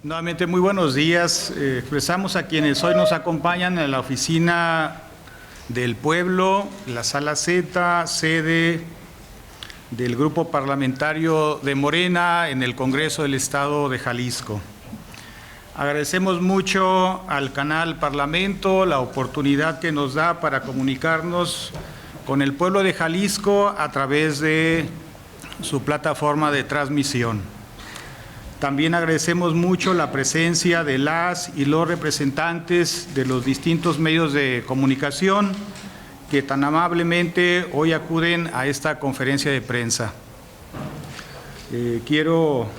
Nuevamente, muy buenos días. Expresamos a quienes hoy nos acompañan en la oficina del pueblo, la Sala Z, sede del Grupo Parlamentario de Morena en el Congreso del Estado de Jalisco. Agradecemos mucho al canal Parlamento la oportunidad que nos da para comunicarnos con el pueblo de Jalisco a través de su plataforma de transmisión. También agradecemos mucho la presencia de las y los representantes de los distintos medios de comunicación que tan amablemente hoy acuden a esta conferencia de prensa. Quiero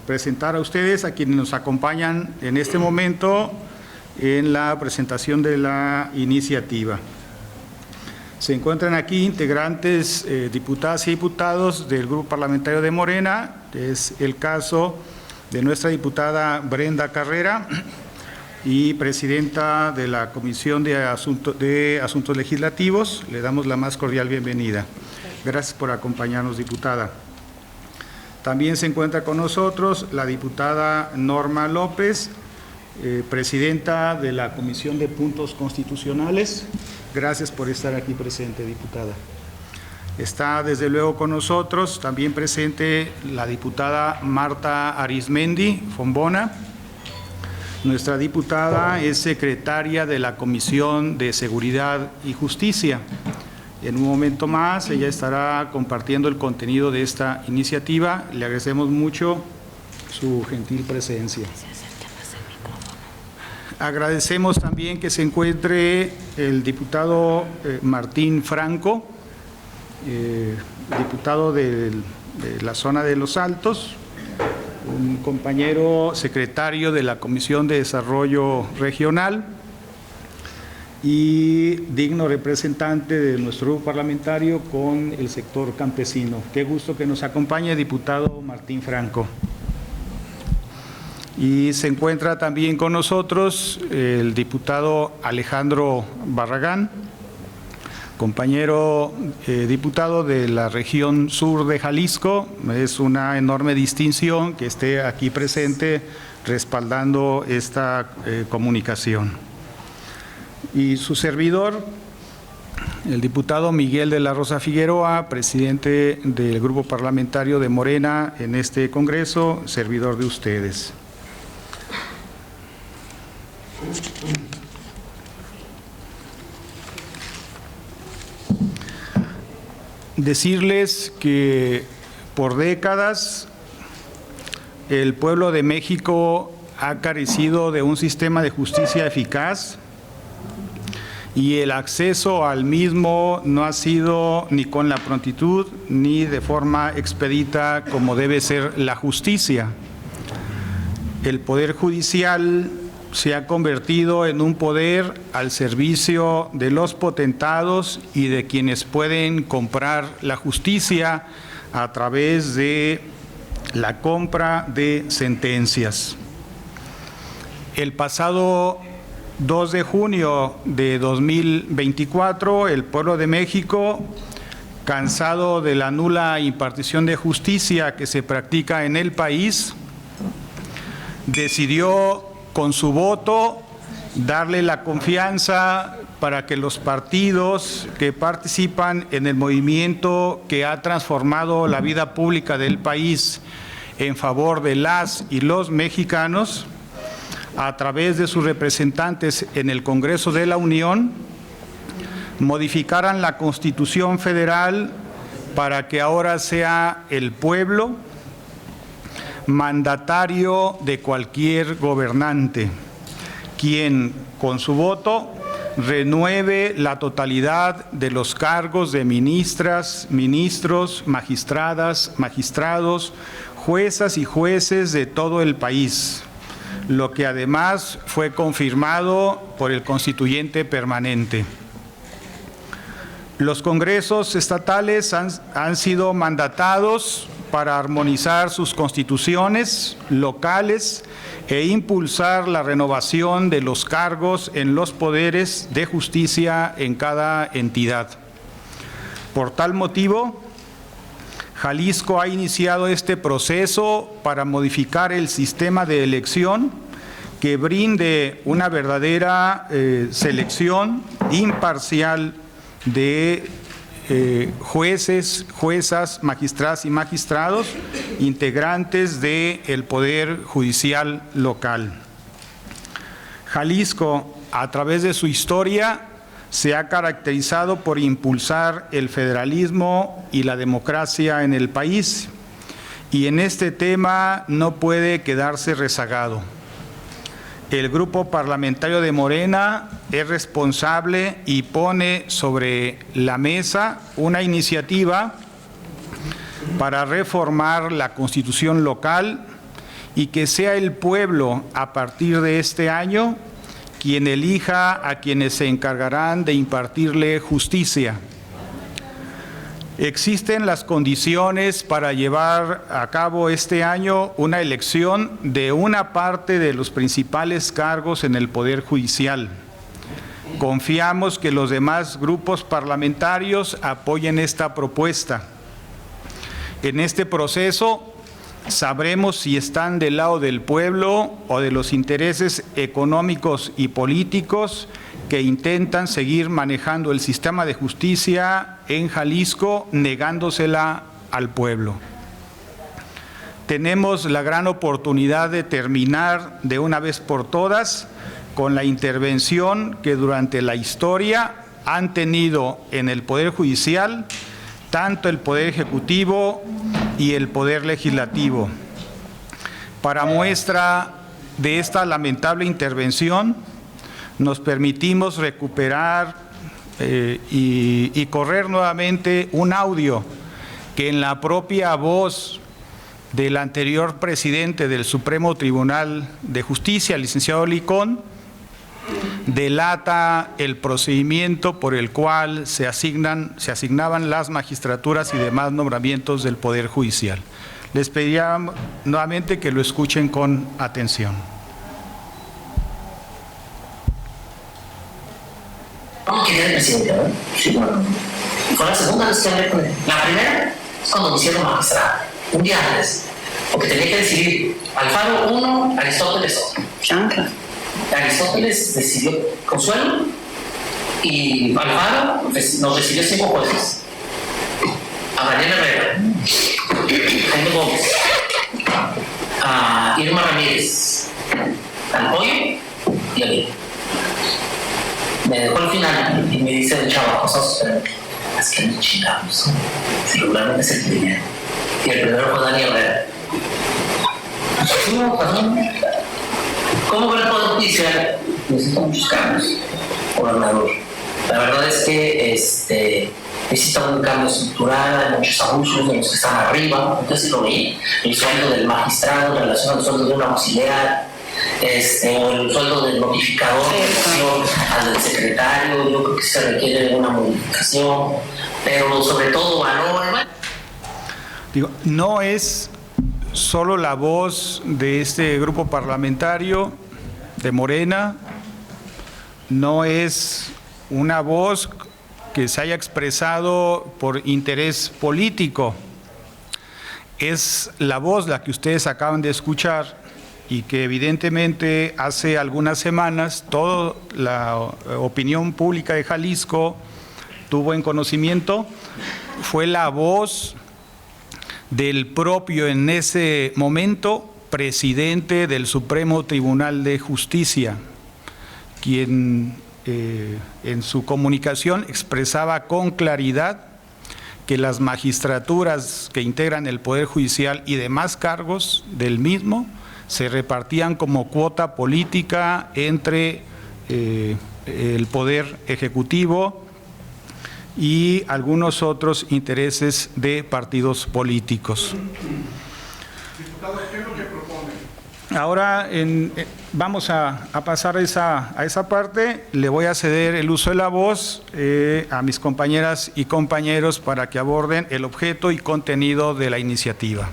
presentar a ustedes a quienes nos acompañan en este momento en la presentación de la iniciativa. Se encuentran aquí integrantes, diputadas y diputados del Grupo Parlamentario de Morena. Es el caso de nuestra diputada Brenda Carrera y presidenta de la Comisión de Asuntos Legislativos. Le damos la más cordial bienvenida. Gracias por acompañarnos, diputada. También se encuentra con nosotros la diputada Norma López, presidenta de la Comisión de Puntos Constitucionales. Gracias por estar aquí presente, diputada. Está desde luego con nosotros también presente la diputada Marta Arismendi Fombona. Nuestra diputada es secretaria de la Comisión de Seguridad y Justicia. En un momento más ella estará compartiendo el contenido de esta iniciativa. Le agradecemos mucho su gentil presencia. Agradecemos también que se encuentre el diputado Martín Franco, diputado de la zona de Los Altos, un compañero secretario de la Comisión de Desarrollo Regional y digno representante de nuestro grupo parlamentario con el sector campesino. Qué gusto que nos acompañe, diputado Martín Franco. Y se encuentra también con nosotros el diputado Alejandro Barragán, compañero diputado de la región sur de Jalisco. Es una enorme distinción que esté aquí presente respaldando esta comunicación. Y su servidor, el diputado Miguel de la Rosa Figueroa, presidente del Grupo Parlamentario de Morena en este Congreso, servidor de ustedes. Decirles que por décadas el pueblo de México ha carecido de un sistema de justicia eficaz y el acceso al mismo no ha sido ni con la prontitud ni de forma expedita como debe ser la justicia. El Poder Judicial se ha convertido en un poder al servicio de los potentados y de quienes pueden comprar la justicia a través de la compra de sentencias. El pasado 2 de junio de 2024, el pueblo de México, cansado de la nula impartición de justicia que se practica en el país, decidió con su voto darle la confianza para que los partidos que participan en el movimiento que ha transformado la vida pública del país en favor de las y los mexicanos, a través de sus representantes en el Congreso de la Unión, modificaran la Constitución Federal para que ahora sea el pueblo mandatario de cualquier gobernante, quien con su voto renueve la totalidad de los cargos de ministras, ministros, magistradas, magistrados, juezas y jueces de todo el país, lo que además fue confirmado por el constituyente permanente. Los congresos estatales han sido mandatados para armonizar sus constituciones locales e impulsar la renovación de los cargos en los poderes de justicia en cada entidad. Por tal motivo, Jalisco ha iniciado este proceso para modificar el sistema de elección que brinde una verdadera selección imparcial de jueces, juezas, magistradas y magistrados integrantes del Poder Judicial local. Jalisco, a través de su historia, se ha caracterizado por impulsar el federalismo y la democracia en el país, y en este tema no puede quedarse rezagado. El Grupo Parlamentario de Morena es responsable y pone sobre la mesa una iniciativa para reformar la Constitución local y que sea el pueblo, a partir de este año, quien elija a quienes se encargarán de impartirle justicia. Existen las condiciones para llevar a cabo este año una elección de una parte de los principales cargos en el Poder Judicial. Confiamos que los demás grupos parlamentarios apoyen esta propuesta. En este proceso sabremos si están del lado del pueblo o de los intereses económicos y políticos que intentan seguir manejando el sistema de justicia en Jalisco, negándosela al pueblo. Tenemos la gran oportunidad de terminar de una vez por todas con la intervención que durante la historia han tenido en el Poder Judicial tanto el Poder Ejecutivo y el Poder Legislativo. Para muestra de esta lamentable intervención, nos permitimos recuperar y correr nuevamente un audio que en la propia voz del anterior presidente del Supremo Tribunal de Justicia, el licenciado Licón, delata el procedimiento por el cual se asignaban las magistraturas y demás nombramientos del Poder Judicial. Les pediría nuevamente que lo escuchen con atención. ¿Quién era el presidente? ¿No? Sí, bueno. Fue la segunda vez que hablé con él. La primera es cuando me hicieron magistrado, un día antes, porque tenía que decidir Alfaro 1, Aristóteles otro. Chancla. Aristóteles decidió Consuelo y Alfaro nos decidió 5 jueces. A Mariana Herrera, Jaime Gómez, a Irma Ramírez, al Pollo y a mí. Me dejó al final y me dice el chavo, cosas, es que nos chingamos. Regularmente es el primero. Y el primero fue Dani Herrera. ¿Cómo ve el Poder Judicial? Necesita muchos cambios, gobernador. La verdad es que necesita un cambio estructural, hay muchos abusos de los que están arriba. Entonces lo veía, el sueldo del magistrado en relación al sueldo de un auxiliar, o el sueldo del notificador en relación al del secretario. Yo creo que se requiere una modificación, pero sobre todo valor. Digo, no es solo la voz de este grupo parlamentario de Morena, no es una voz que se haya expresado por interés político, es la voz la que ustedes acaban de escuchar y que evidentemente hace algunas semanas toda la opinión pública de Jalisco tuvo en conocimiento. Fue la voz del propio, en ese momento, presidente del Supremo Tribunal de Justicia, quien en su comunicación expresaba con claridad que las magistraturas que integran el Poder Judicial y demás cargos del mismo se repartían como cuota política entre el Poder Ejecutivo y algunos otros intereses de partidos políticos. Diputado, ¿qué es lo que propone? Ahora vamos a pasar a esa parte. Le voy a ceder el uso de la voz a mis compañeras y compañeros para que aborden el objeto y contenido de la iniciativa.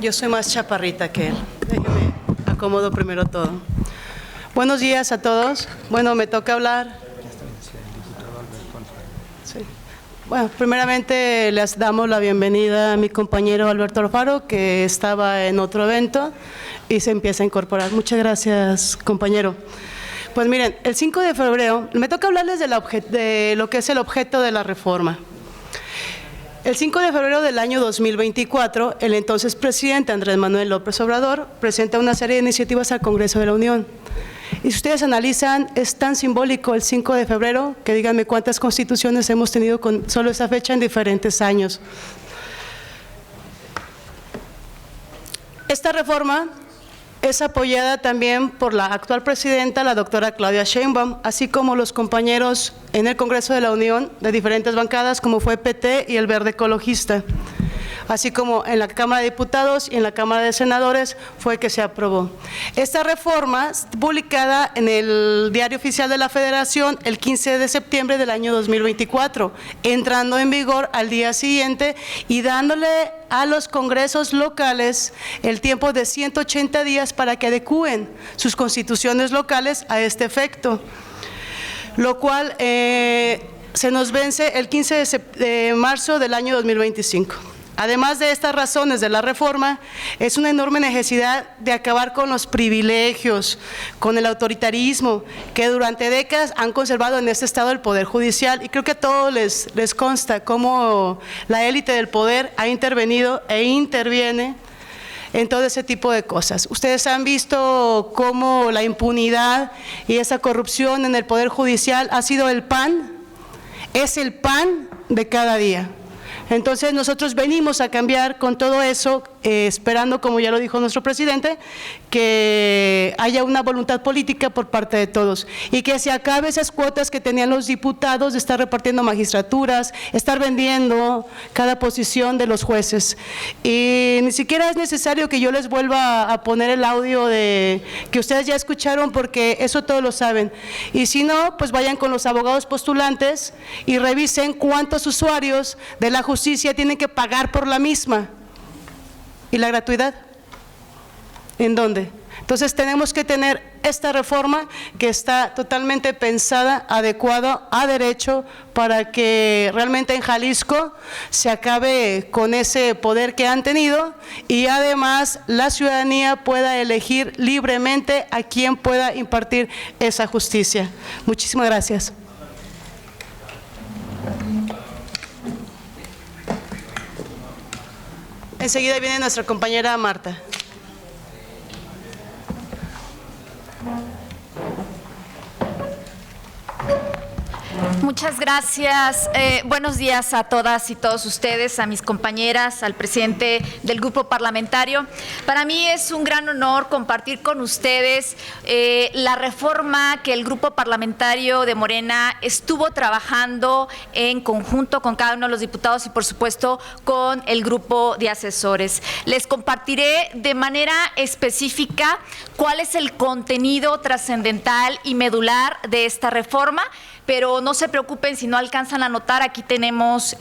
Yo soy más chaparrita que él. Déjeme acomodo primero todo. Buenos días a todos. Bueno, me toca hablar. Sí. Bueno, primeramente les damos la bienvenida a mi compañero Alberto Alfaro, que estaba en otro evento y se empieza a incorporar. Muchas gracias, compañero. Pues miren, el 5 de febrero me toca hablarles de lo que es el objeto de la reforma. El 5 de febrero del año 2024, el entonces presidente Andrés Manuel López Obrador presenta una serie de iniciativas al Congreso de la Unión. Y si ustedes analizan, es tan simbólico el 5 de febrero que díganme cuántas constituciones hemos tenido con solo esa fecha en diferentes años. Esta reforma es apoyada también por la actual presidenta, la doctora Claudia Sheinbaum, así como los compañeros en el Congreso de la Unión de diferentes bancadas, como fue PT y el Verde Ecologista, así como en la Cámara de Diputados y en la Cámara de Senadores fue que se aprobó. Esta reforma, publicada en el Diario Oficial de la Federación el 15 de septiembre del año 2024, entrando en vigor al día siguiente y dándole a los congresos locales el tiempo de 180 días para que adecúen sus constituciones locales a este efecto, lo cual se nos vence el 15 de marzo del año 2025. Además de estas razones de la reforma, es una enorme necesidad de acabar con los privilegios, con el autoritarismo que durante décadas han conservado en este estado el Poder Judicial, y creo que a todos les consta cómo la élite del poder ha intervenido e interviene en todo ese tipo de cosas. Ustedes han visto cómo la impunidad y esa corrupción en el Poder Judicial ha sido el pan, es el pan de cada día. Entonces nosotros venimos a cambiar con todo eso, esperando, como ya lo dijo nuestro presidente, que haya una voluntad política por parte de todos y que se acabe esas cuotas que tenían los diputados de estar repartiendo magistraturas, estar vendiendo cada posición de los jueces. Y ni siquiera es necesario que yo les vuelva a poner el audio de que ustedes ya escucharon, porque eso todos lo saben. Y si no, pues vayan con los abogados postulantes y revisen cuántos usuarios de la justicia tienen que pagar por la misma. ¿Y la gratuidad? ¿En dónde? Entonces tenemos que tener esta reforma que está totalmente pensada, adecuada a derecho, para que realmente en Jalisco se acabe con ese poder que han tenido y además la ciudadanía pueda elegir libremente a quien pueda impartir esa justicia. Muchísimas gracias. Enseguida viene nuestra compañera Marta. Muchas gracias. Buenos días a todas y todos ustedes, a mis compañeras, al presidente del grupo parlamentario. Para mí es un gran honor compartir con ustedes la reforma que el grupo parlamentario de Morena estuvo trabajando en conjunto con cada uno de los diputados y, por supuesto, con el grupo de asesores. Les compartiré de manera específica cuál es el contenido trascendental y medular de esta reforma, pero no se preocupen si no alcanzan a anotar, aquí tenemos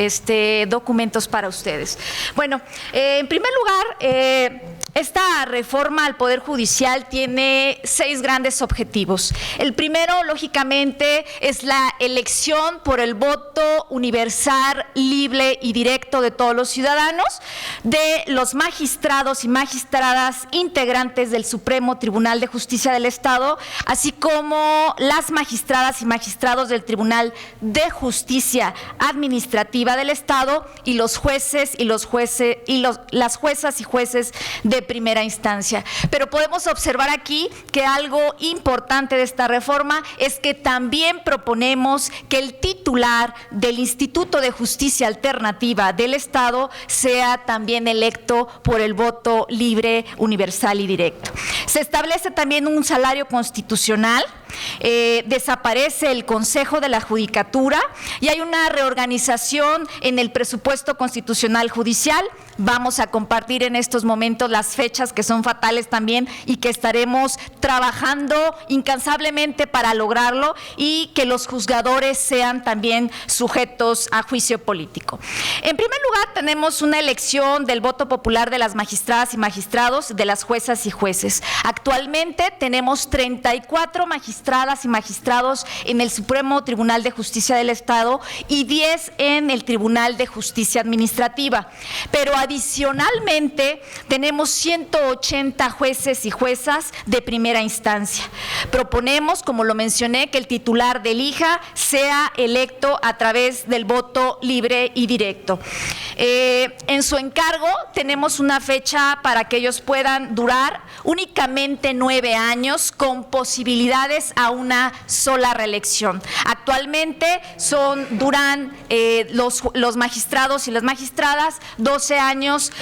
documentos para ustedes. Bueno, en primer lugar, esta reforma al Poder Judicial tiene 6 grandes objetivos. El primero, lógicamente, es la elección por el voto universal, libre y directo de todos los ciudadanos, de los magistrados y magistradas integrantes del Supremo Tribunal de Justicia del Estado, así como las magistradas y magistrados del Tribunal de Justicia Administrativa del Estado y los jueces y las juezas y jueces de primera instancia. Pero podemos observar aquí que algo importante de esta reforma es que también proponemos que el titular del Instituto de Justicia Alternativa del Estado sea también electo por el voto libre, universal y directo. Se establece también un salario constitucional desaparece el Consejo de la Judicatura y hay una reorganización en el presupuesto constitucional judicial. Vamos a compartir en estos momentos las fechas que son fatales también y que estaremos trabajando incansablemente para lograrlo y que los juzgadores sean también sujetos a juicio político. En primer lugar, tenemos una elección del voto popular de las magistradas y magistrados, de las juezas y jueces. Actualmente tenemos 34 magistradas y magistrados en el Supremo Tribunal de Justicia del Estado y 10 en el Tribunal de Justicia Administrativa. Pero adicionalmente tenemos 180 jueces y juezas de primera instancia. Proponemos, como lo mencioné, que el titular del IJA sea electo a través del voto libre y directo. En su encargo tenemos una fecha para que ellos puedan durar únicamente 9 años con posibilidades a una sola reelección. Actualmente duran los magistrados y las magistradas 12 años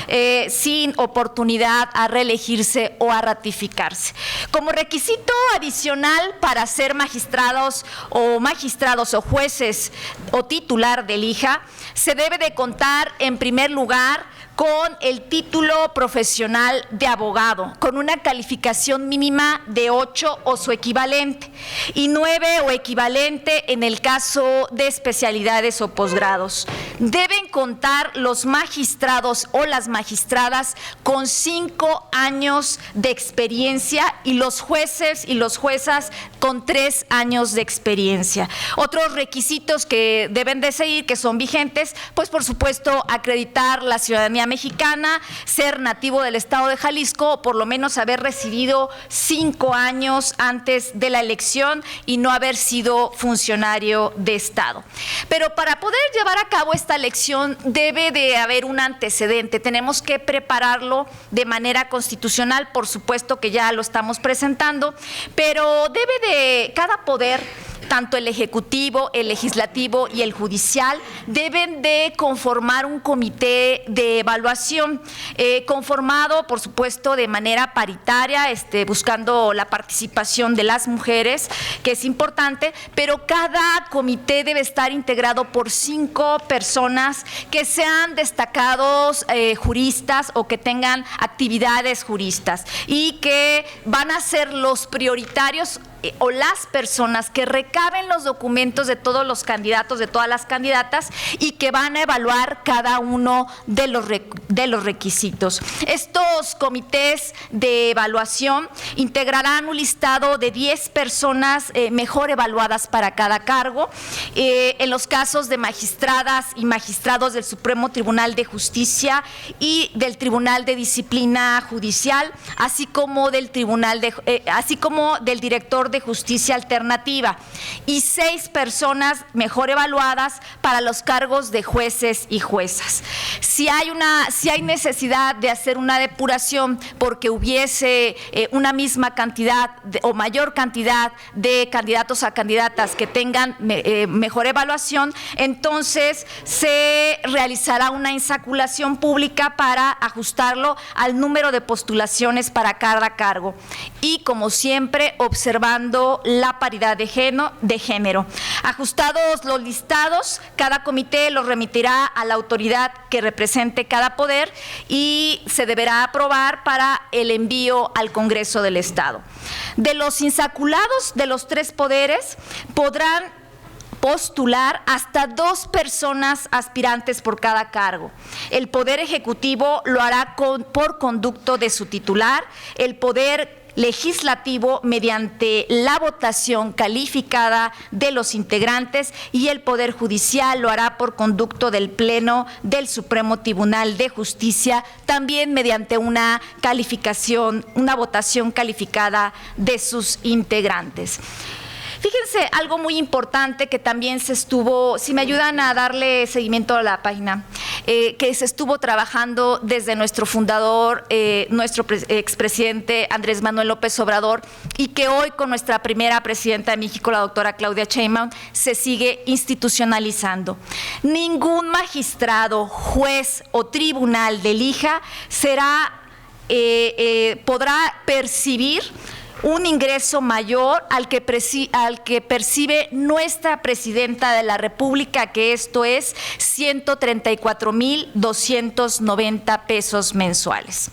sin oportunidad a reelegirse o a ratificarse. Como requisito adicional para ser magistrados o jueces o titular del IJA, se debe de contar en primer lugar con el título profesional de abogado, con una calificación mínima de 8 o su equivalente, y 9 o equivalente en el caso de especialidades o posgrados. Deben contar los magistrados o las magistradas con 5 años de experiencia y los jueces y las juezas con 3 años de experiencia. Otros requisitos que deben de seguir, que son vigentes, pues por supuesto acreditar la ciudadanía mexicana, ser nativo del estado de Jalisco o por lo menos haber residido 5 años antes de la elección y no haber sido funcionario de estado. Pero para poder llevar a cabo esta elección debe de haber un antecedente, tenemos que prepararlo de manera constitucional, por supuesto que ya lo estamos presentando, pero debe de cada poder, tanto el ejecutivo, el legislativo y el judicial, deben de conformar un comité de evaluación, conformado, por supuesto, de manera paritaria, buscando la participación de las mujeres, que es importante, pero cada comité debe estar integrado por 5 personas que sean destacados juristas o que tengan actividades juristas y que van a ser los prioritarios o las personas que recaben los documentos de todos los candidatos, de todas las candidatas, y que van a evaluar cada uno de los requisitos. Estos comités de evaluación integrarán un listado de 10 personas mejor evaluadas para cada cargo. En los casos de magistradas y magistrados del Supremo Tribunal de Justicia y del Tribunal de Disciplina Judicial, así como del director de Justicia Alternativa, y 6 personas mejor evaluadas para los cargos de jueces y juezas. Si hay necesidad de hacer una depuración porque hubiese una misma cantidad o mayor cantidad de candidatos a candidatas que tengan mejor evaluación, entonces se realizará una insaculación pública para ajustarlo al número de postulaciones para cada cargo y, como siempre, observando la paridad de género. Ajustados los listados, cada comité los remitirá a la autoridad que represente cada poder y se deberá aprobar para el envío al Congreso del Estado. De los insaculados de los 3 poderes podrán postular hasta 2 personas aspirantes por cada cargo. El Poder Ejecutivo lo hará por conducto de su titular, el Poder Legislativo mediante la votación calificada de los integrantes y el Poder Judicial lo hará por conducto del Pleno del Supremo Tribunal de Justicia, también mediante una votación calificada de sus integrantes. Fíjense, algo muy importante que también si me ayudan a darle seguimiento a la página, que se estuvo trabajando desde nuestro fundador, nuestro expresidente Andrés Manuel López Obrador, y que hoy con nuestra primera presidenta de México, la doctora Claudia Sheinbaum, se sigue institucionalizando. Ningún magistrado, juez o tribunal del IJA podrá percibir un ingreso mayor al que percibe nuestra presidenta de la República, que esto es 134,290 pesos mensuales.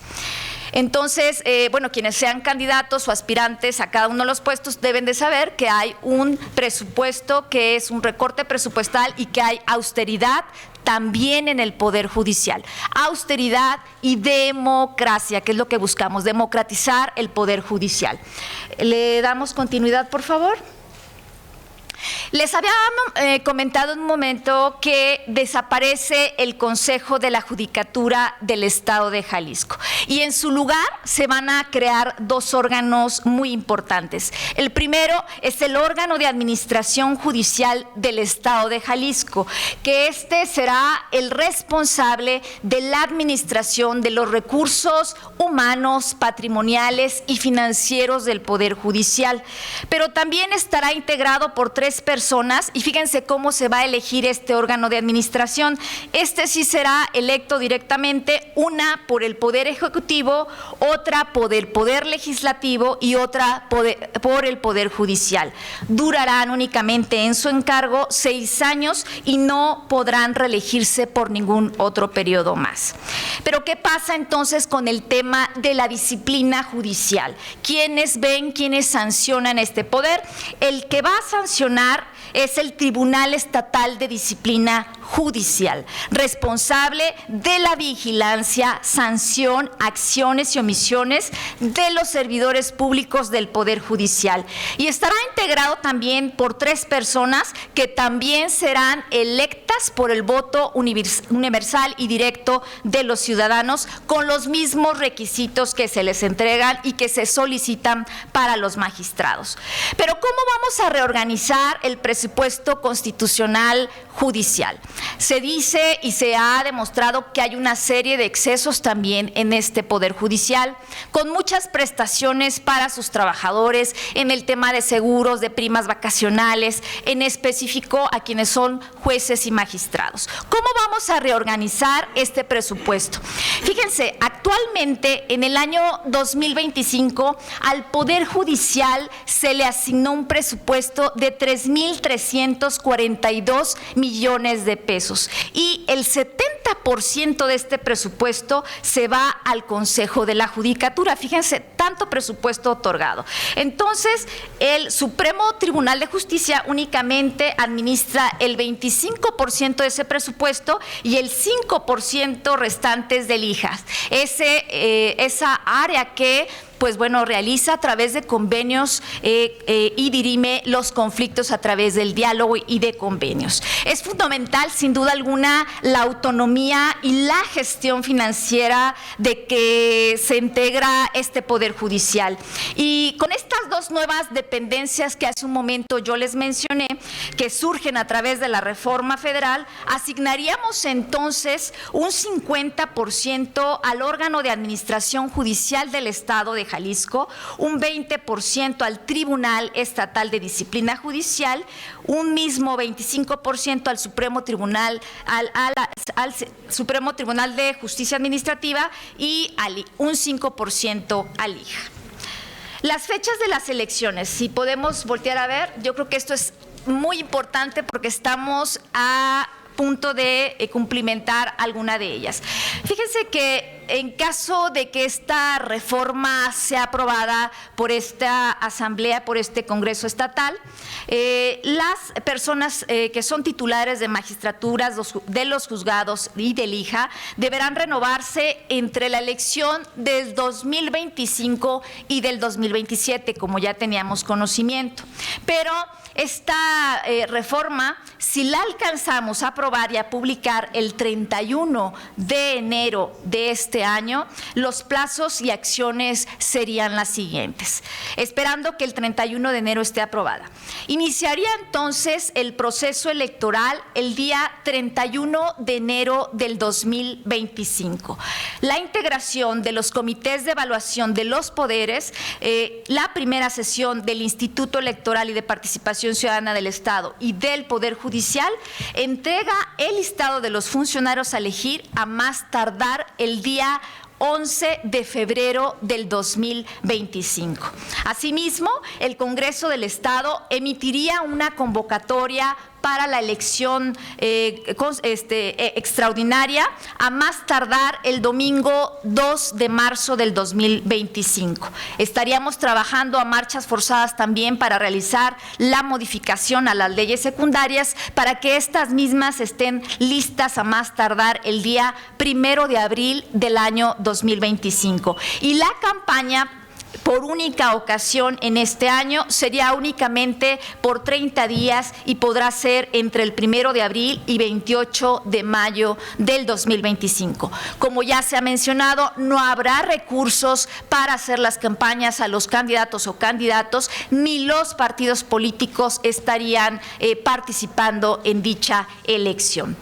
Entonces, bueno, quienes sean candidatos o aspirantes a cada uno de los puestos deben de saber que hay un presupuesto que es un recorte presupuestal y que hay austeridad también en el Poder Judicial. Austeridad y democracia, que es lo que buscamos, democratizar el Poder Judicial. ¿Le damos continuidad, por favor? Les había comentado en un momento que desaparece el Consejo de la Judicatura del Estado de Jalisco y en su lugar se van a crear dos órganos muy importantes. El primero es el órgano de administración judicial del Estado de Jalisco, que este será el responsable de la administración de los recursos humanos, patrimoniales y financieros del Poder Judicial, pero también estará integrado por tres personas y fíjense cómo se va a elegir este órgano de administración. Este sí será electo directamente, una por el Poder Ejecutivo, otra por el Poder Legislativo y otra por el Poder Judicial. Durarán únicamente en su encargo 6 años y no podrán reelegirse por ningún otro periodo más. Pero ¿qué pasa entonces con el tema de la disciplina judicial? ¿Quiénes ven, quiénes sancionan este poder? El que va a sancionar es el Tribunal Estatal de Disciplina Judicial, responsable de la vigilancia, sanción, acciones y omisiones de los servidores públicos del Poder Judicial. Y estará integrado también por 3 personas que también serán electas por el voto universal y directo de los ciudadanos, con los mismos requisitos que se les entregan y que se solicitan para los magistrados. Pero ¿cómo vamos a reorganizar el presupuesto constitucional judicial? Se dice y se ha demostrado que hay una serie de excesos también en este Poder Judicial, con muchas prestaciones para sus trabajadores en el tema de seguros, de primas vacacionales, en específico a quienes son jueces y magistrados. ¿Cómo vamos a reorganizar este presupuesto? Fíjense, actualmente en el año 2025 al Poder Judicial se le asignó un presupuesto de 3,342 millones de pesos y el 70% de este presupuesto se va al Consejo de la Judicatura. Fíjense, tanto presupuesto otorgado. Entonces, el Supremo Tribunal de Justicia únicamente administra el 25% de ese presupuesto y el 5% restantes del IJAS. Esa área que pues bueno, realiza a través de convenios y dirime los conflictos a través del diálogo y de convenios. Es fundamental, sin duda alguna, la autonomía y la gestión financiera de que se integra este Poder Judicial. Y con estas dos nuevas dependencias que hace un momento yo les mencioné, que surgen a través de la reforma federal, asignaríamos entonces un 50% al órgano de administración judicial del Estado de Jalisco, un 20% al Tribunal Estatal de Disciplina Judicial, un mismo 25% al Supremo Tribunal, al Supremo Tribunal de Justicia Administrativa y un 5% al IJA. Las fechas de las elecciones, si podemos voltear a ver, yo creo que esto es muy importante porque estamos a punto de cumplimentar alguna de ellas. Fíjense que en caso de que esta reforma sea aprobada por esta Asamblea, por este Congreso Estatal, las personas que son titulares de magistraturas, de los juzgados y del IJA, deberán renovarse entre la elección del 2025 y del 2027, como ya teníamos conocimiento. Pero esta reforma, si la alcanzamos a aprobar y a publicar el 31 de enero de este año, los plazos y acciones serían las siguientes, esperando que el 31 de enero esté aprobada. Iniciaría entonces el proceso electoral el día 31 de enero del 2025. La integración de los comités de evaluación de los poderes, la primera sesión del Instituto Electoral y de Participación Ciudadana del Estado y del Poder Judicial, entrega el listado de los funcionarios a elegir a más tardar el día 11 de febrero del 2025. Asimismo, el Congreso del Estado emitiría una convocatoria para la elección extraordinaria a más tardar el domingo 2 de marzo del 2025. Estaríamos trabajando a marchas forzadas también para realizar la modificación a las leyes secundarias para que estas mismas estén listas a más tardar el día 1 de abril del año 2025. Y la campaña, por única ocasión en este año, sería únicamente por 30 días y podrá ser entre el 1 de abril y 28 de mayo del 2025. Como ya se ha mencionado, no habrá recursos para hacer las campañas a los candidatos o candidatos, ni los partidos políticos estarían participando en dicha elección.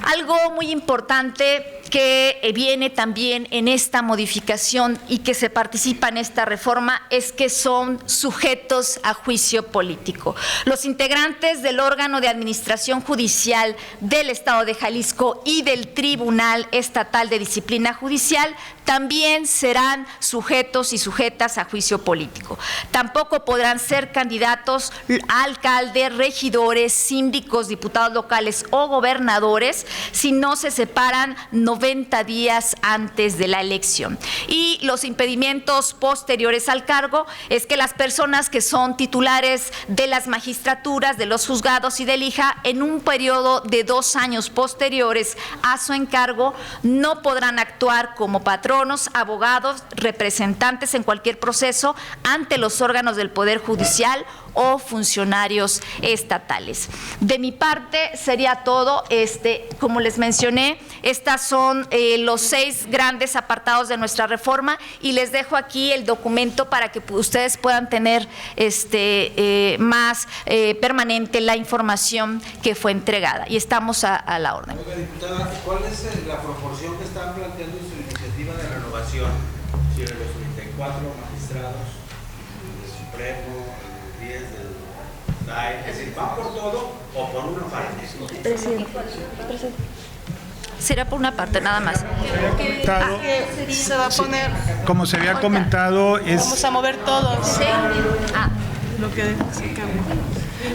Algo muy importante que viene también en esta modificación y que se participa en esta reforma es que son sujetos a juicio político. Los integrantes del órgano de administración judicial del Estado de Jalisco y del Tribunal Estatal de Disciplina Judicial también serán sujetos y sujetas a juicio político. Tampoco podrán ser candidatos a alcaldes, regidores, síndicos, diputados locales o gobernadores si no se separan 90 días antes de la elección. Y los impedimentos posteriores al cargo es que las personas que son titulares de las magistraturas, de los juzgados y del IJA en un periodo de 2 años posteriores a su encargo no podrán actuar como patronos, abogados, representantes en cualquier proceso ante los órganos del Poder Judicial o funcionarios estatales. De mi parte sería todo. Como les mencioné, estas son los 6 grandes apartados de nuestra reforma y les dejo aquí el documento para que ustedes puedan tener más permanente la información que fue entregada, y estamos a la orden. Oiga, diputada, ¿cuál es la proporción que están planteando en su iniciativa de renovación? Si de los 34 magistrados del Supremo, el 10 del SAE, es decir, ¿van por todo o por una parte? Será por una parte nada más. Se va a poner, Como se había comentado, vamos a mover todos. Sí. Lo que se cambia.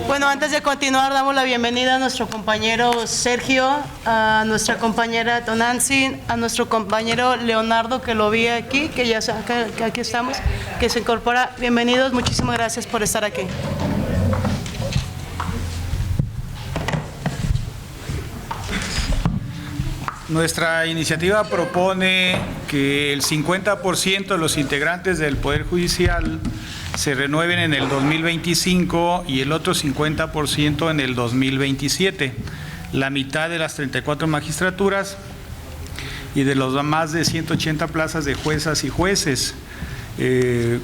Bueno, antes de continuar, damos la bienvenida a nuestro compañero Sergio, a nuestra compañera Tonantzin, a nuestro compañero Leonardo, que lo vi aquí, que ya que aquí estamos, que se incorpora. Bienvenidos, muchísimas gracias por estar aquí. Nuestra iniciativa propone que el 50% de los integrantes del Poder Judicial se renueven en el 2025 y el otro 50% en el 2027. La mitad de las 34 magistraturas y de los más de 180 plazas de juezas y jueces,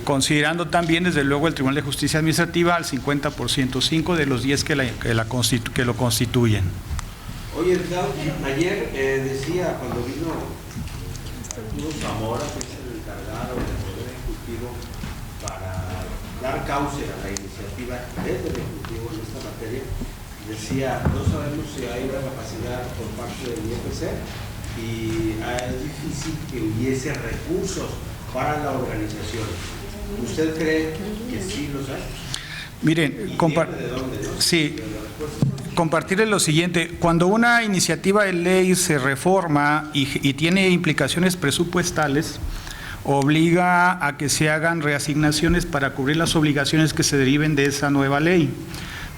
considerando también, desde luego, el Tribunal de Justicia Administrativa al 50%, 5 de los 10 que lo constituyen. Oye, ayer decía, cuando vino Arturo Zamora, que es el encargado del Poder Ejecutivo, para dar cauce a la iniciativa desde el Ejecutivo en esta materia, decía, no sabemos si hay una capacidad por parte del IFC y es difícil que hubiese recursos para la organización. ¿Usted cree que sí los hay? Miren, ¿De dónde, no? sí. Compartirles lo siguiente: cuando una iniciativa de ley se reforma y tiene implicaciones presupuestales, obliga a que se hagan reasignaciones para cubrir las obligaciones que se deriven de esa nueva ley.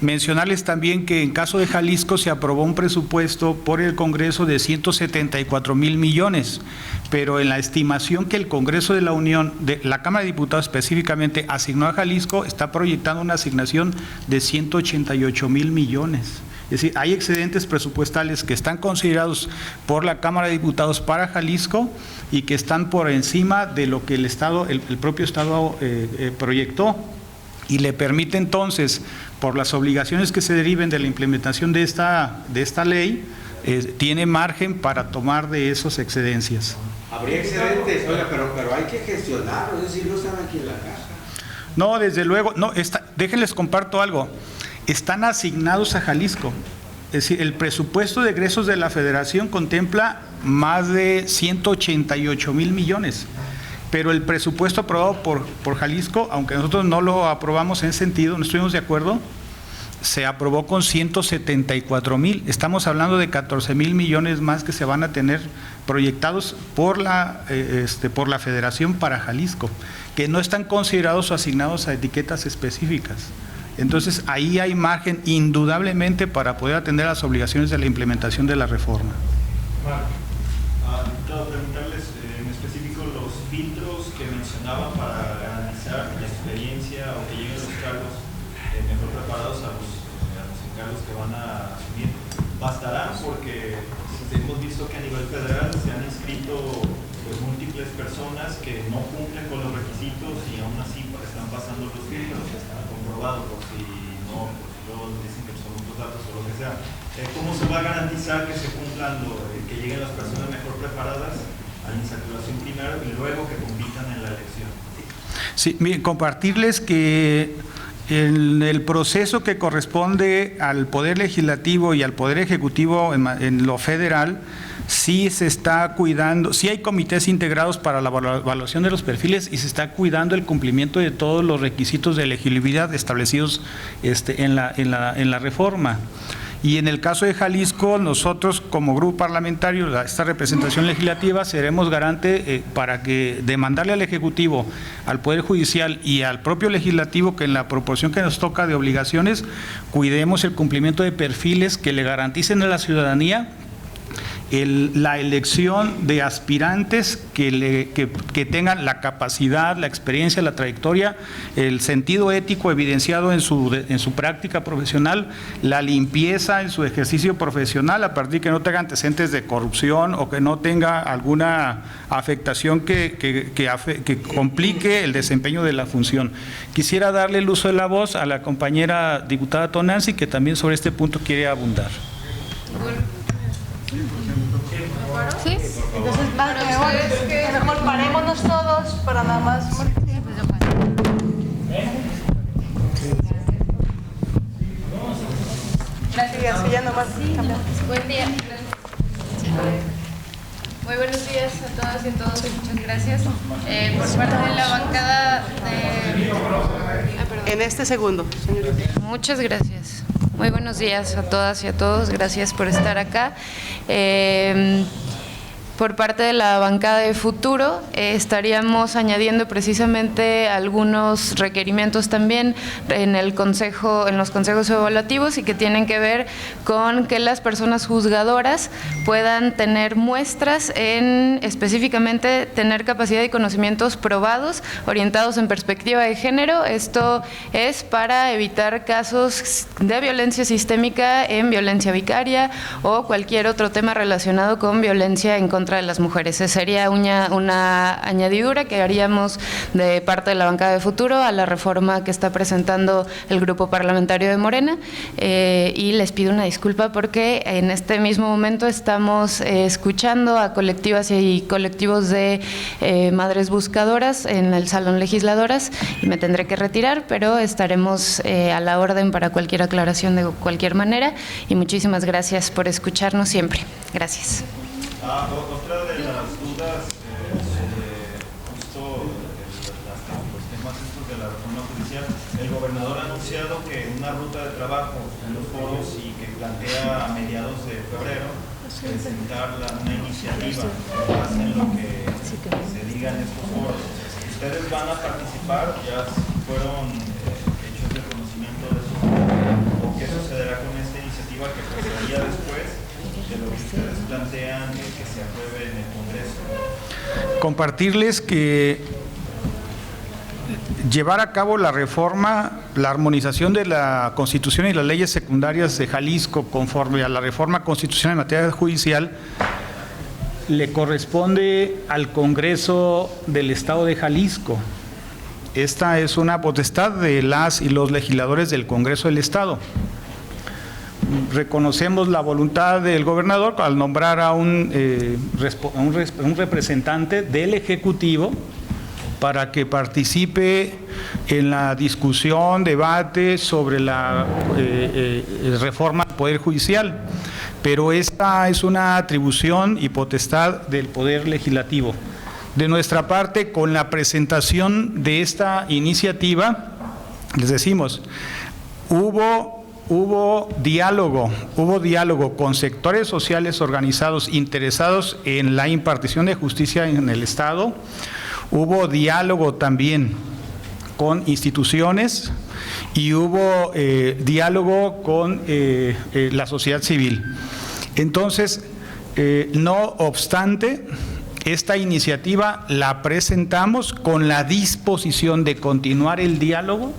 Mencionarles también que en caso de Jalisco se aprobó un presupuesto por el Congreso de 174,000 millones, pero en la estimación que el Congreso de la Unión, de la Cámara de Diputados específicamente, asignó a Jalisco, está proyectando una asignación de 188,000 millones. Es decir, hay excedentes presupuestales que están considerados por la Cámara de Diputados para Jalisco y que están por encima de lo que el Estado, el propio Estado proyectó, y le permite entonces, por las obligaciones que se deriven de la implementación de esta ley, tiene margen para tomar de esos excedencias. Habría excedentes, oiga, pero hay que gestionarlo, es decir, no están aquí en la casa. No, desde luego, no, déjenles comparto algo. Están asignados a Jalisco. decir, el presupuesto de egresos de la Federación contempla más de 188,000 millones, pero el presupuesto aprobado por Jalisco, aunque nosotros no lo aprobamos en ese sentido, no estuvimos de acuerdo, se aprobó con 174,000. Estamos hablando de 14,000 millones más que se van a tener proyectados por la Federación para Jalisco, que no están considerados o asignados a etiquetas específicas. Entonces, ahí hay margen indudablemente para poder atender las obligaciones de la implementación de la reforma. Quiero preguntarles en específico los filtros que mencionaban para garantizar la experiencia o que lleguen los cargos mejor preparados a los encargos que van a asumir. ¿Bastarán? Porque hemos visto que a nivel federal se han inscrito pues, múltiples personas que no cumplen con los requisitos y aún así están pasando los filtros, están comprobados por si no, por si luego dicen que son otros datos o lo que sea. ¿Cómo se va a garantizar que se cumplan, que lleguen las personas mejor preparadas a la insaculación primero y luego que compitan en la elección? Sí, miren, compartirles que en el proceso que corresponde al Poder Legislativo y al Poder Ejecutivo en lo federal, sí se está cuidando, sí hay comités integrados para la evaluación de los perfiles y se está cuidando el cumplimiento de todos los requisitos de elegibilidad establecidos en la reforma. Y en el caso de Jalisco, nosotros como grupo parlamentario, esta representación legislativa, seremos garante para que demandarle al Ejecutivo, al Poder Judicial y al propio Legislativo que en la proporción que nos toca de obligaciones, cuidemos el cumplimiento de perfiles que le garanticen a la ciudadanía la elección de aspirantes que tengan la capacidad, la experiencia, la trayectoria, el sentido ético evidenciado en su práctica profesional, la limpieza en su ejercicio profesional, a partir de que no tenga antecedentes de corrupción o que no tenga alguna afectación que complique el desempeño de la función. Quisiera darle el uso de la voz a la compañera diputada Tonanzi, que también sobre este punto quiere abundar. ¿Sí? Entonces, mejor parémonos todos para nada más. Gracias. Sí, ya nomás cambiamos. Buen día. Muy buenos días a todas y a todos. Muchas gracias. Por parte de la bancada En este segundo, señorita. Muchas gracias. Muy buenos días a todas y a todos. Gracias por estar acá. Por parte de la bancada de Futuro, estaríamos añadiendo precisamente algunos requerimientos también en los consejos evaluativos y que tienen que ver con que las personas juzgadoras puedan tener muestras en específicamente tener capacidad y conocimientos probados orientados en perspectiva de género. Esto es para evitar casos de violencia sistémica en violencia vicaria o cualquier otro tema relacionado con violencia en contra de las mujeres. Esa sería una añadidura que haríamos de parte de la bancada de Futuro a la reforma que está presentando el grupo parlamentario de Morena, y les pido una disculpa porque en este mismo momento estamos escuchando a colectivas y colectivos de madres buscadoras en el Salón Legisladoras y me tendré que retirar, pero estaremos a la orden para cualquier aclaración de cualquier manera y muchísimas gracias por escucharnos siempre. Gracias. Otra de las dudas sobre justo los temas estos de la reforma judicial, el gobernador ha anunciado que una ruta de trabajo en los foros y que plantea a mediados de febrero presentar una iniciativa más en lo que se diga en estos foros. ¿Ustedes van a participar? ¿Ya fueron hechos de conocimiento de eso? ¿O qué sucederá con esta iniciativa que pasaría después de lo que ustedes plantean que se apruebe en el Congreso? Compartirles que llevar a cabo la reforma, la armonización de la Constitución y las leyes secundarias de Jalisco conforme a la reforma constitucional en materia judicial le corresponde al Congreso del Estado de Jalisco. Esta es una potestad de las y los legisladores del Congreso del Estado. Reconocemos la voluntad del gobernador al nombrar a un representante del Ejecutivo para que participe en la discusión, debate sobre la reforma del Poder Judicial, pero esta es una atribución y potestad del Poder Legislativo. De nuestra parte, con la presentación de esta iniciativa, les decimos, hubo diálogo con sectores sociales organizados interesados en la impartición de justicia en el Estado, hubo diálogo también con instituciones y hubo diálogo con la sociedad civil. Entonces, no obstante, esta iniciativa la presentamos con la disposición de continuar el diálogo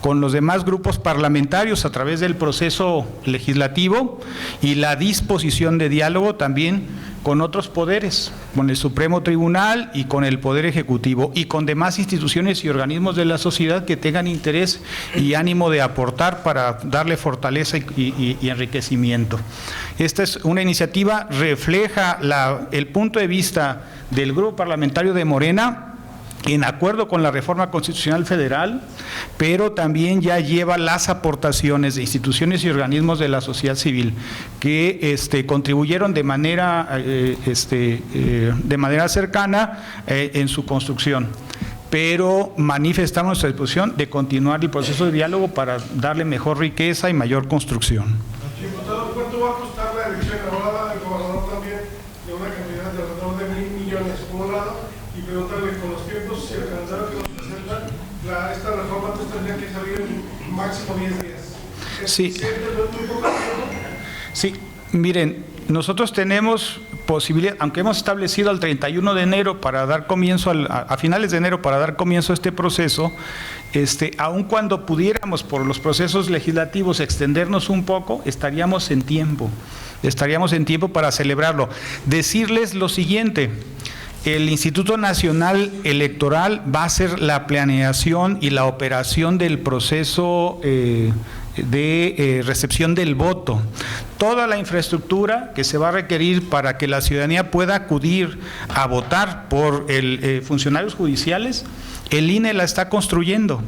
con los demás grupos parlamentarios a través del proceso legislativo y la disposición de diálogo también con otros poderes, con el Supremo Tribunal y con el Poder Ejecutivo y con demás instituciones y organismos de la sociedad que tengan interés y ánimo de aportar para darle fortaleza y enriquecimiento. Esta es una iniciativa, refleja el punto de vista del Grupo Parlamentario de Morena, en acuerdo con la reforma constitucional federal, pero también ya lleva las aportaciones de instituciones y organismos de la sociedad civil que contribuyeron de manera cercana en su construcción. Pero manifestamos nuestra disposición de continuar el proceso de diálogo para darle mejor riqueza y mayor construcción. Diputado, ¿cuánto va a costar la elección? Hablaba del gobernador también de una cantidad de alrededor de 1,000 millones por un lado, y preguntarle con los tiempos, si el calendario que nos presenta, esta reforma tendría que salir en máximo 10 días. Sí. Muy poco tiempo. Sí, miren, nosotros tenemos posibilidad, aunque hemos establecido al 31 de enero para dar comienzo, a finales de enero para dar comienzo a este proceso, aun cuando pudiéramos por los procesos legislativos extendernos un poco, estaríamos en tiempo para celebrarlo. Decirles lo siguiente: el Instituto Nacional Electoral va a hacer la planeación y la operación del proceso de recepción del voto. Toda la infraestructura que se va a requerir para que la ciudadanía pueda acudir a votar por funcionarios judiciales, el INE la está construyendo.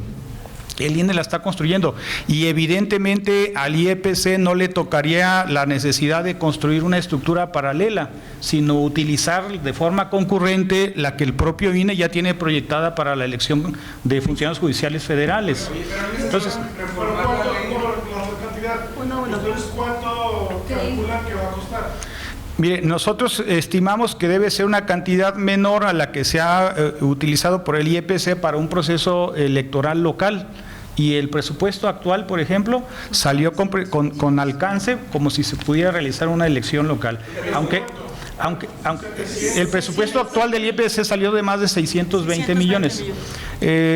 Y evidentemente al IEPC no le tocaría la necesidad de construir una estructura paralela, sino utilizar de forma concurrente la que el propio INE ya tiene proyectada para la elección de funcionarios judiciales federales. Entonces, ¿cuánto calculan que va a costar? Mire, nosotros estimamos que debe ser una cantidad menor a la que se ha utilizado por el IEPC para un proceso electoral local. Y el presupuesto actual, por ejemplo, salió con alcance como si se pudiera realizar una elección local. Aunque el presupuesto actual del IEPC salió de más de 620 millones.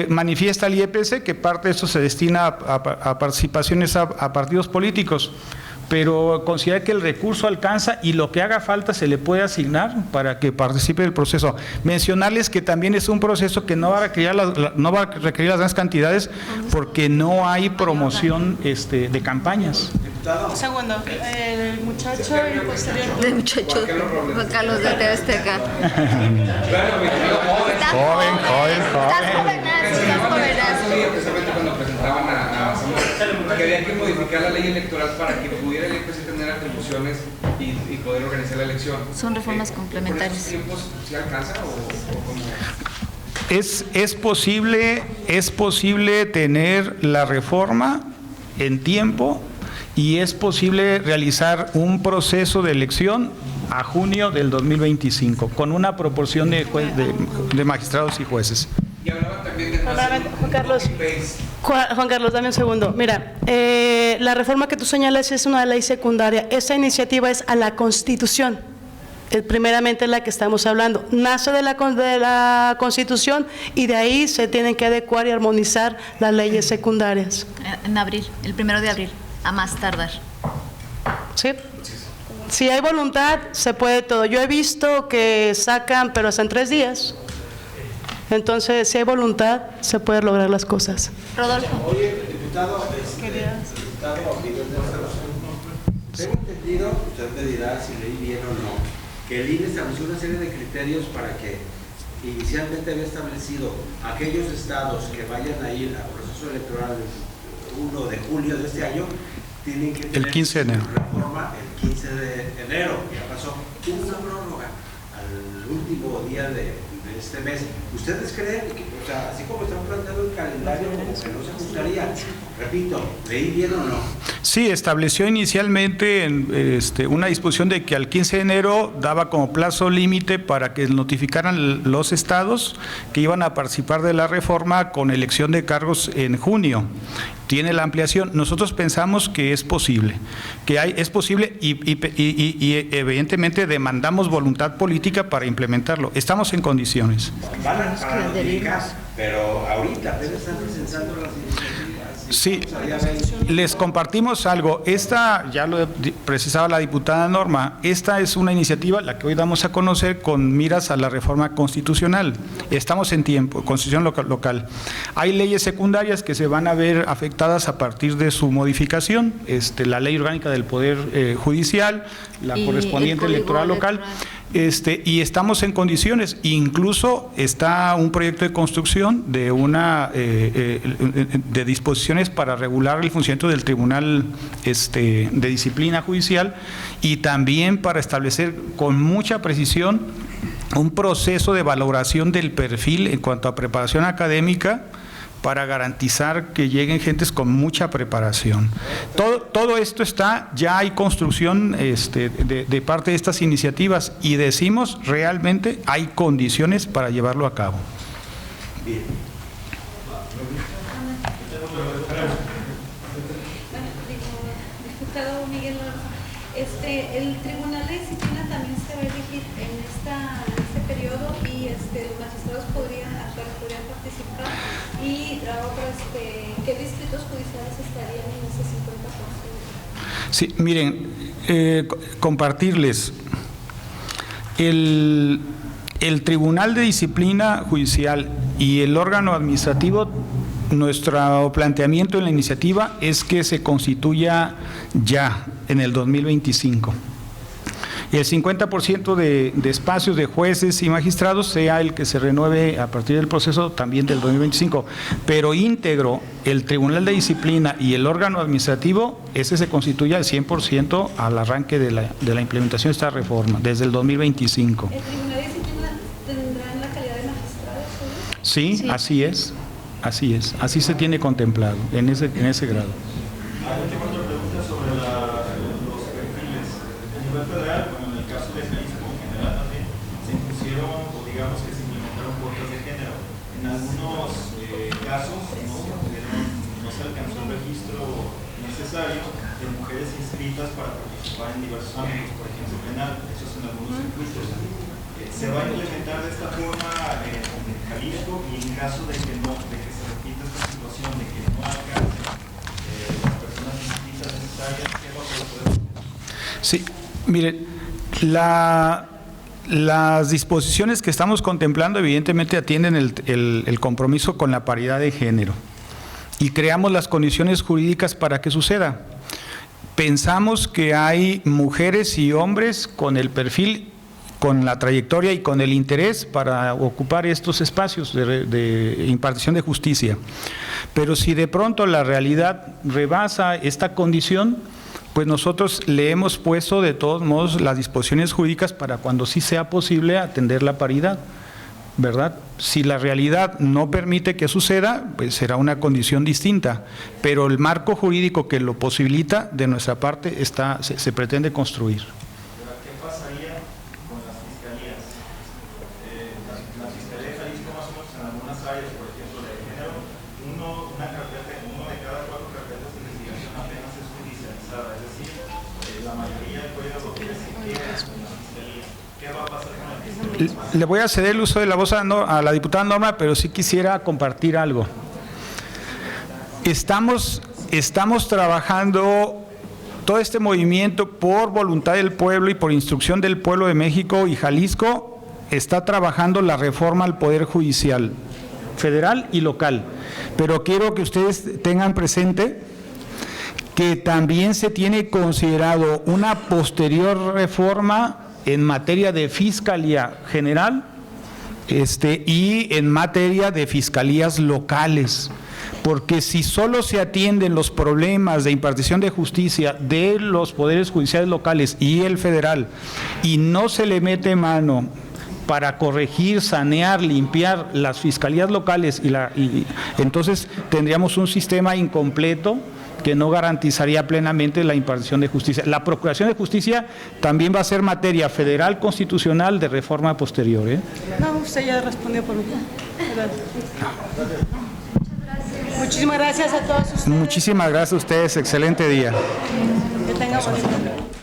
Manifiesta el IEPC que parte de eso se destina a participaciones a partidos políticos, pero considera que el recurso alcanza y lo que haga falta se le puede asignar para que participe del proceso. Mencionarles que también es un proceso que no va a requerir las grandes cantidades porque no hay promoción de campañas. Un segundo, el muchacho y posterior. El muchacho Juan Carlos de TV Azteca. Joven. Estás jovenazo. Precisamente cuando presentaban a Samuel, que había que modificar la ley electoral para que pudiera el IEPC tener atribuciones y poder organizar la elección. Son reformas complementarias. ¿Por esos tiempos se alcanza o cómo? Es posible tener la reforma en tiempo y es posible realizar un proceso de elección a junio del 2025 con una proporción de magistrados y jueces. Y hablaban también de Juan Carlos, dame un segundo. Mira, la reforma que tú señalas es una ley secundaria. Esta iniciativa es a la Constitución. Primeramente la que estamos hablando. Nace de la Constitución y de ahí se tienen que adecuar y armonizar las leyes secundarias. En abril, el 1 de abril, a más tardar. ¿Sí? Si hay voluntad, se puede todo. Yo he visto que sacan, pero hasta en 3 días. Entonces, si hay voluntad, se pueden lograr las cosas. Rodolfo. Oye, diputado, tengo entendido, usted me dirá si leí bien o no, que el INE estableció una serie de criterios para que inicialmente había establecido aquellos estados que vayan a ir al proceso electoral el 1 de julio de este año, tienen que tener el 15 de enero. Reforma el 15 de enero, ya pasó. Hubo una prórroga al último día de este mes. ¿Ustedes creen que, o sea, así como están planteando el calendario, como que no se ajustaría? Repito, ¿leí bien o no? Sí, estableció inicialmente una disposición de que al 15 de enero daba como plazo límite para que notificaran los estados que iban a participar de la reforma con elección de cargos en junio. Tiene la ampliación. Nosotros pensamos que es posible, es posible y evidentemente demandamos voluntad política para implementarlo. Estamos en condiciones. Van a notificar, pero ahorita apenas están presentando las iniciativas. Sí, les compartimos algo. Esta, ya lo precisaba la diputada Norma, esta es una iniciativa, la que hoy damos a conocer, con miras a la reforma constitucional. Estamos en tiempo, constitución local. Hay leyes secundarias que se van a ver afectadas a partir de su modificación, la ley orgánica del Poder Judicial, la correspondiente electoral local. Y estamos en condiciones, incluso está un proyecto de construcción de de disposiciones para regular el funcionamiento del Tribunal de Disciplina Judicial y también para establecer con mucha precisión un proceso de valoración del perfil en cuanto a preparación académica para garantizar que lleguen gentes con mucha preparación. Todo esto está, ya hay construcción de parte de estas iniciativas y decimos realmente hay condiciones para llevarlo a cabo. Bien. Diputado Miguel Norma, el Tribunal de Disciplina también se va a elegir en este periodo y los magistrados podrían participar y ¿qué distritos judiciales estarían en ese 50%? Sí, miren, compartirles, el Tribunal de Disciplina Judicial y el órgano administrativo, nuestro planteamiento en la iniciativa es que se constituya ya en el 2025. Y el 50% de espacios de jueces y magistrados sea el que se renueve a partir del proceso también del 2025. Pero íntegro, el Tribunal de Disciplina y el órgano administrativo, ese se constituye al 100% al arranque de la implementación de esta reforma, desde el 2025. ¿El Tribunal de Disciplina tendrá la calidad de magistrados? Sí, sí, así es. Así se tiene contemplado, en ese grado. Tengo otra pregunta sobre los perfiles. A nivel federal, como en el caso de Jalisco en general también, se impusieron, o digamos que se implementaron cuotas de género. En algunos casos no se alcanzó el registro necesario de mujeres inscritas para participar en diversos ámbitos, por ejemplo penal, eso es en algunos circuitos. ¿Se va a implementar de esta forma en Jalisco y en caso de que se repita esta situación, de que no alcance las personas inscritas necesarias, qué va a poder? Sí, mire, las disposiciones que estamos contemplando evidentemente atienden el compromiso con la paridad de género y creamos las condiciones jurídicas para que suceda. Pensamos que hay mujeres y hombres con el perfil, con la trayectoria y con el interés para ocupar estos espacios de impartición de justicia. Pero si de pronto la realidad rebasa esta condición, pues nosotros le hemos puesto de todos modos las disposiciones jurídicas para cuando sí sea posible atender la paridad, ¿verdad? Si la realidad no permite que suceda, pues será una condición distinta, pero el marco jurídico que lo posibilita de nuestra parte se pretende construir. ¿Qué pasaría con las fiscalías? La Fiscalía de Jalisco más o menos en algunas áreas, por ejemplo, de género, uno de cada 4 carpetas de investigación apenas es judicializada, es decir, la mayoría del código lo tiene se queda con la Fiscalía. ¿Qué va a pasar con la Fiscalía? Le voy a ceder el uso de la voz a la diputada Norma, pero sí quisiera compartir algo. Estamos trabajando todo este movimiento por voluntad del pueblo y por instrucción del pueblo de México y Jalisco, está trabajando la reforma al Poder Judicial, federal y local. Pero quiero que ustedes tengan presente que también se tiene considerado una posterior reforma en materia de Fiscalía General y en materia de fiscalías locales, porque si solo se atienden los problemas de impartición de justicia de los poderes judiciales locales y el federal, y no se le mete mano para corregir, sanear, limpiar las fiscalías locales, y entonces tendríamos un sistema incompleto que no garantizaría plenamente la impartición de justicia. La Procuración de Justicia también va a ser materia federal constitucional de reforma posterior. No, usted ya respondió por mí. Muchísimas gracias a todos ustedes. Muchísimas gracias a ustedes, excelente día. Que tengan bonito día.